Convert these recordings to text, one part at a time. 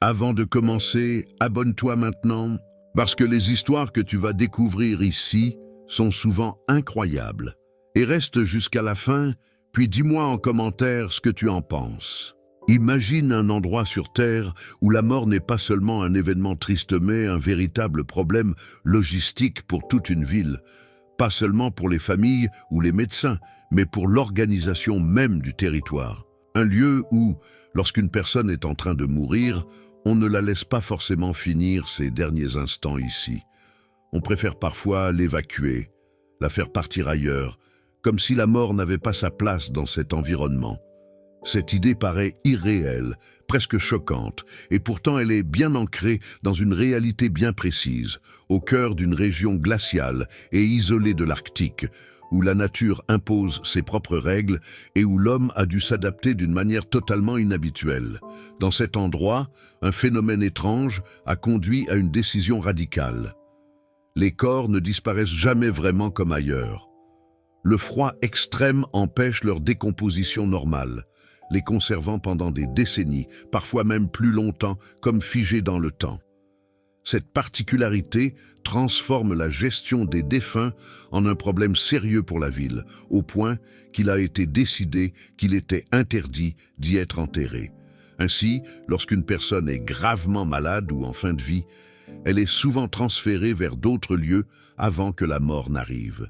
Avant de commencer, abonne-toi maintenant, parce que les histoires que tu vas découvrir ici sont souvent incroyables. Et reste jusqu'à la fin, puis dis-moi en commentaire ce que tu en penses. Imagine un endroit sur Terre où la mort n'est pas seulement un événement triste mais un véritable problème logistique pour toute une ville. Pas seulement pour les familles ou les médecins, mais pour l'organisation même du territoire. Un lieu où, lorsqu'une personne est en train de mourir, on ne la laisse pas forcément finir ses derniers instants ici. On préfère parfois l'évacuer, la faire partir ailleurs, comme si la mort n'avait pas sa place dans cet environnement. Cette idée paraît irréelle, presque choquante, et pourtant elle est bien ancrée dans une réalité bien précise, au cœur d'une région glaciale et isolée de l'Arctique, où la nature impose ses propres règles et où l'homme a dû s'adapter d'une manière totalement inhabituelle. Dans cet endroit, un phénomène étrange a conduit à une décision radicale. Les corps ne disparaissent jamais vraiment comme ailleurs. Le froid extrême empêche leur décomposition normale, les conservant pendant des décennies, parfois même plus longtemps, comme figés dans le temps. Cette particularité transforme la gestion des défunts en un problème sérieux pour la ville, au point qu'il a été décidé qu'il était interdit d'y être enterré. Ainsi, lorsqu'une personne est gravement malade ou en fin de vie, elle est souvent transférée vers d'autres lieux avant que la mort n'arrive.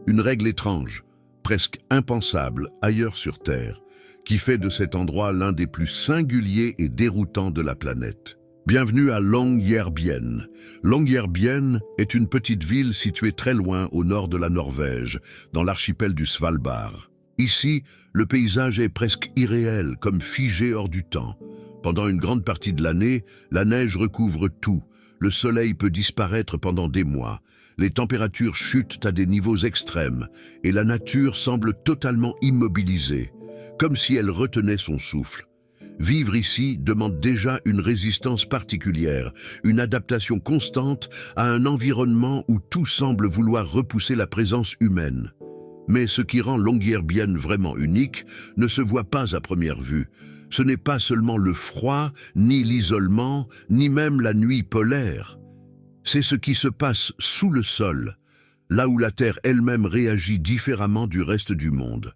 Une règle étrange, presque impensable ailleurs sur Terre, qui fait de cet endroit l'un des plus singuliers et déroutants de la planète. Bienvenue à Longyearbyen. Longyearbyen est une petite ville située très loin au nord de la Norvège, dans l'archipel du Svalbard. Ici, le paysage est presque irréel, comme figé hors du temps. Pendant une grande partie de l'année, la neige recouvre tout. Le soleil peut disparaître pendant des mois. Les températures chutent à des niveaux extrêmes et la nature semble totalement immobilisée, comme si elle retenait son souffle. Vivre ici demande déjà une résistance particulière, une adaptation constante à un environnement où tout semble vouloir repousser la présence humaine. Mais ce qui rend Longyearbyen vraiment unique ne se voit pas à première vue. Ce n'est pas seulement le froid, ni l'isolement, ni même la nuit polaire. C'est ce qui se passe sous le sol, là où la Terre elle-même réagit différemment du reste du monde.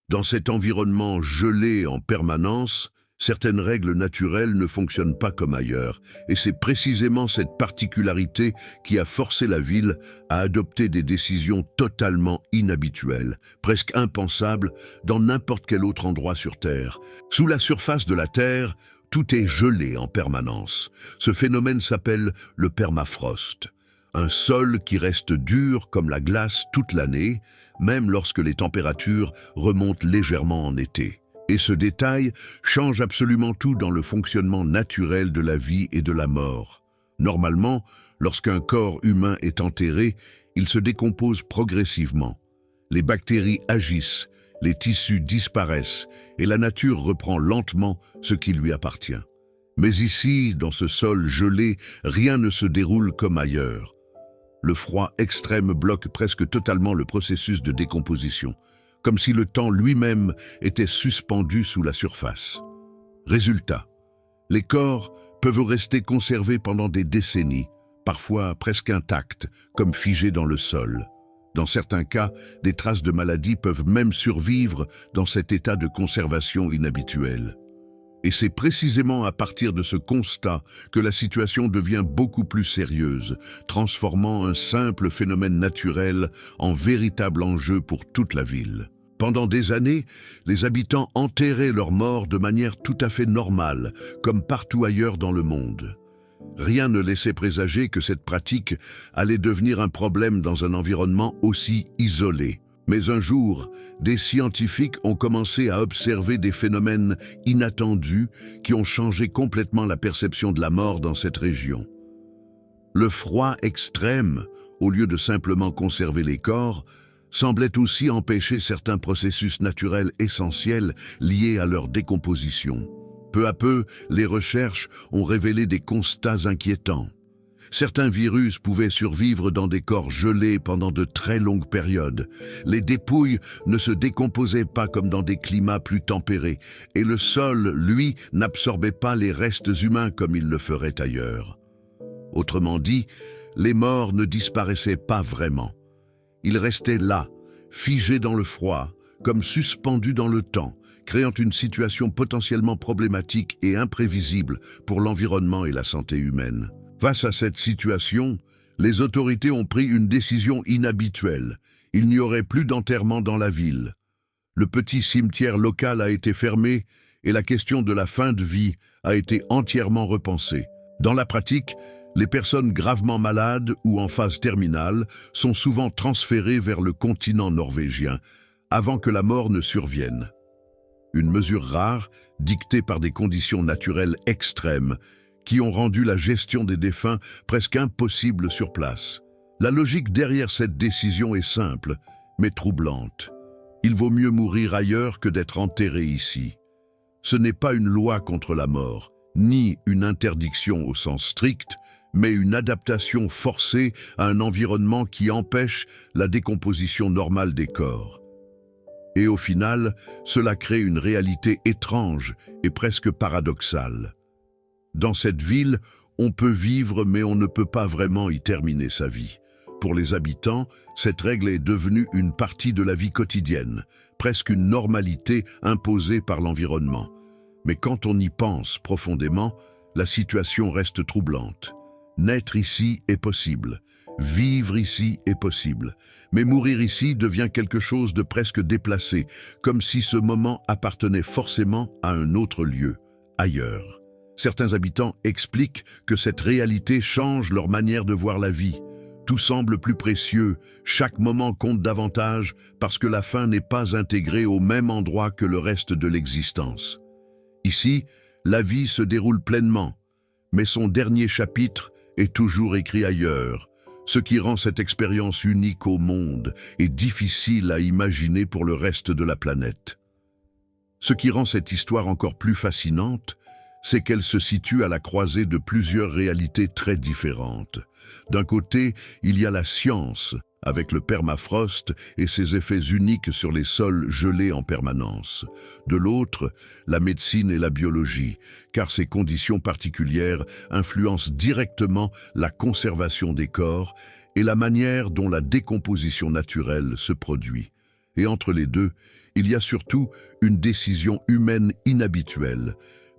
Dans cet environnement gelé en permanence, certaines règles naturelles ne fonctionnent pas comme ailleurs, et c'est précisément cette particularité qui a forcé la ville à adopter des décisions totalement inhabituelles, presque impensables dans n'importe quel autre endroit sur Terre. Sous la surface de la Terre, tout est gelé en permanence. Ce phénomène s'appelle le permafrost. Un sol qui reste dur comme la glace toute l'année, même lorsque les températures remontent légèrement en été. Et ce détail change absolument tout dans le fonctionnement naturel de la vie et de la mort. Normalement, lorsqu'un corps humain est enterré, il se décompose progressivement. Les bactéries agissent, les tissus disparaissent et la nature reprend lentement ce qui lui appartient. Mais ici, dans ce sol gelé, rien ne se déroule comme ailleurs. Le froid extrême bloque presque totalement le processus de décomposition, comme si le temps lui-même était suspendu sous la surface. Résultat, les corps peuvent rester conservés pendant des décennies, parfois presque intacts, comme figés dans le sol. Dans certains cas, des traces de maladie peuvent même survivre dans cet état de conservation inhabituel. Et c'est précisément à partir de ce constat que la situation devient beaucoup plus sérieuse, transformant un simple phénomène naturel en véritable enjeu pour toute la ville. Pendant des années, les habitants enterraient leurs morts de manière tout à fait normale, comme partout ailleurs dans le monde. Rien ne laissait présager que cette pratique allait devenir un problème dans un environnement aussi isolé. Mais un jour, des scientifiques ont commencé à observer des phénomènes inattendus qui ont changé complètement la perception de la mort dans cette région. Le froid extrême, au lieu de simplement conserver les corps, semblait aussi empêcher certains processus naturels essentiels liés à leur décomposition. Peu à peu, les recherches ont révélé des constats inquiétants. Certains virus pouvaient survivre dans des corps gelés pendant de très longues périodes. Les dépouilles ne se décomposaient pas comme dans des climats plus tempérés, et le sol, lui, n'absorbait pas les restes humains comme il le ferait ailleurs. Autrement dit, les morts ne disparaissaient pas vraiment. Ils restaient là, figés dans le froid, comme suspendus dans le temps, créant une situation potentiellement problématique et imprévisible pour l'environnement et la santé humaine. Face à cette situation, les autorités ont pris une décision inhabituelle. Il n'y aurait plus d'enterrement dans la ville. Le petit cimetière local a été fermé et la question de la fin de vie a été entièrement repensée. Dans la pratique, les personnes gravement malades ou en phase terminale sont souvent transférées vers le continent norvégien avant que la mort ne survienne. Une mesure rare, dictée par des conditions naturelles extrêmes, qui ont rendu la gestion des défunts presque impossible sur place. La logique derrière cette décision est simple, mais troublante. Il vaut mieux mourir ailleurs que d'être enterré ici. Ce n'est pas une loi contre la mort, ni une interdiction au sens strict, mais une adaptation forcée à un environnement qui empêche la décomposition normale des corps. Et au final, cela crée une réalité étrange et presque paradoxale. Dans cette ville, on peut vivre mais on ne peut pas vraiment y terminer sa vie. Pour les habitants, cette règle est devenue une partie de la vie quotidienne, presque une normalité imposée par l'environnement. Mais quand on y pense profondément, la situation reste troublante. Naître ici est possible, vivre ici est possible, mais mourir ici devient quelque chose de presque déplacé, comme si ce moment appartenait forcément à un autre lieu, ailleurs. Certains habitants expliquent que cette réalité change leur manière de voir la vie. Tout semble plus précieux, chaque moment compte davantage parce que la fin n'est pas intégrée au même endroit que le reste de l'existence. Ici, la vie se déroule pleinement, mais son dernier chapitre est toujours écrit ailleurs, ce qui rend cette expérience unique au monde et difficile à imaginer pour le reste de la planète. Ce qui rend cette histoire encore plus fascinante, c'est qu'elle se situe à la croisée de plusieurs réalités très différentes. D'un côté, il y a la science, avec le permafrost et ses effets uniques sur les sols gelés en permanence. De l'autre, la médecine et la biologie, car ces conditions particulières influencent directement la conservation des corps et la manière dont la décomposition naturelle se produit. Et entre les deux, il y a surtout une décision humaine inhabituelle,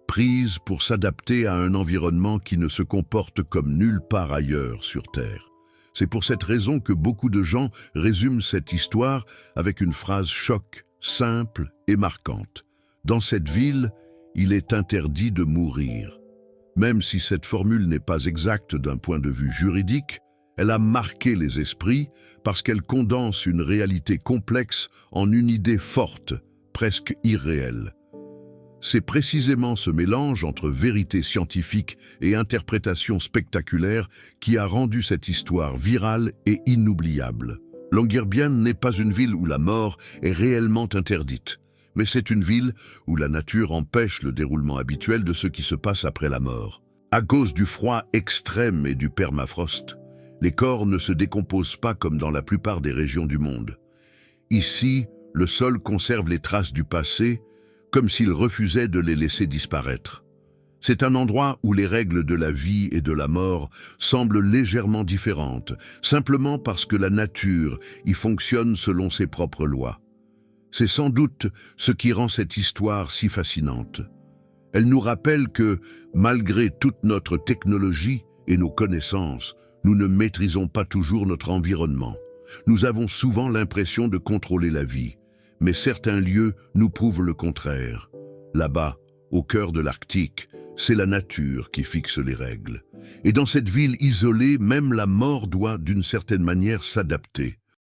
prise pour s'adapter à un environnement qui ne se comporte comme nulle part ailleurs sur Terre. C'est pour cette raison que beaucoup de gens résument cette histoire avec une phrase choc, simple et marquante. Dans cette ville, il est interdit de mourir. Même si cette formule n'est pas exacte d'un point de vue juridique, elle a marqué les esprits parce qu'elle condense une réalité complexe en une idée forte, presque irréelle. C'est précisément ce mélange entre vérité scientifique et interprétation spectaculaire qui a rendu cette histoire virale et inoubliable. Longyearbyen n'est pas une ville où la mort est réellement interdite, mais c'est une ville où la nature empêche le déroulement habituel de ce qui se passe après la mort. À cause du froid extrême et du permafrost, les corps ne se décomposent pas comme dans la plupart des régions du monde. Ici, le sol conserve les traces du passé, comme s'il refusait de les laisser disparaître. C'est un endroit où les règles de la vie et de la mort semblent légèrement différentes, simplement parce que la nature y fonctionne selon ses propres lois. C'est sans doute ce qui rend cette histoire si fascinante. Elle nous rappelle que, malgré toute notre technologie et nos connaissances, nous ne maîtrisons pas toujours notre environnement. Nous avons souvent l'impression de contrôler la vie. Mais certains lieux nous prouvent le contraire. Là-bas, au cœur de l'Arctique, c'est la nature qui fixe les règles. Et dans cette ville isolée, même la mort doit, d'une certaine manière, s'adapter.